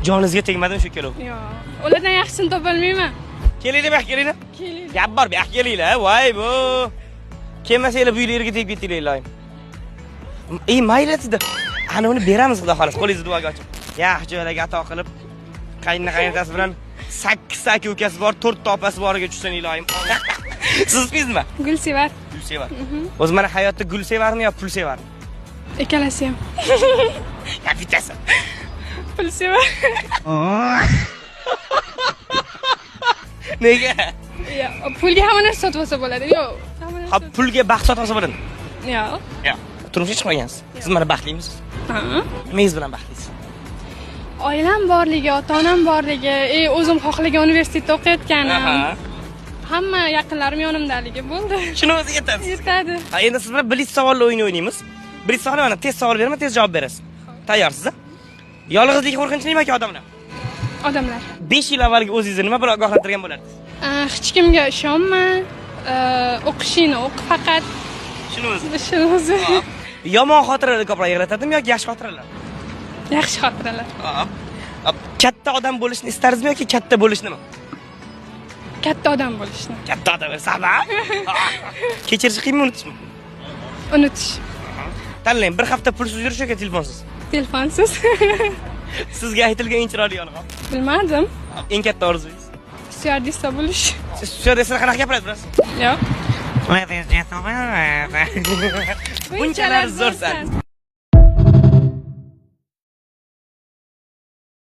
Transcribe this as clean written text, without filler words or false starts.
Joningizga tegmadimi shu kelov? Yo'q. Ulardan yaxshisini topolmayman. Kelinglar, bu yoqqa kelinglar. Keling. Gap bor, bu yoqqa kelinglar. Voy bu. Kelmasanglar bu yerga tegib ketinglar iloyim. Mayli sizda. Ana uni beramiz xudo xolos, qo'lingizni duoga ochib. Yaxshi joylarga ato qilib, qaynotasi bilan 8 aka ukasi bor, 4 ta opasi boriga tushsin iloyim. Siz sizmi? Gulsevar. Gulsevar. O'zi mana hayotda gul sevarmi yo pul sevarmi? Ikkalasi ham. Ya bittasi. Pul sevar. Nega? Yo'q, pulga hamma narsa sotib olsa bo'ladi. Yo'q. Ha, pulga baxt sotib olsa bo'ladi. Yo'q. Yo'q. Turmushga chiqmagansiz. Siz mana baxtlimisiz? Ha. Nimangiz bilan baxtlisiz? Oilam borligi, ota-onam borligi, o'zim xohlagan universitetda o'qiyotganim. Hamma yaqinlarim yonimdaligi bo'ldi. Shuni o'zi yetadi. Yetadi. Ha, endi siz bilan bilinch savolni o'yin o'ynaymiz. Birinchi savol mana tez savol beraman, tez javob berasiz. Tayyorsiz? Yolg'izlik qo'rqinchlimi odamlar? Odamlar. 5 yil avvalgi o'zingizni nima bilan ogohlantirgan bo'lardingiz? Hech kimga ishonma. O'qishingni o'qi faqat. Shuni o'zi. Shuni o'zi. Yomon xotiralar ko'proq yig'latadimi yoki yaxshi xotiralar? Yaxshi xotiralar. Katta odam bo'lishni istardingizmi yoki katta bo'lishnimi? Katta odam bo'lishni. Katta odam sabab? Kechirish qiyinmi, unutishmi? Unutish. Tanlang, bir hafta pulsiz yurish yoki telefonsiz? Telefonsiz. Sizga aytilgan eng chiroyli yolg'on? Bilmadim. Eng katta orzungiz? Stewardessa bo'lish. Siz stewardessa qanaqa gapirasiz biroz? Yo'q. Bunchalar zo'rsan.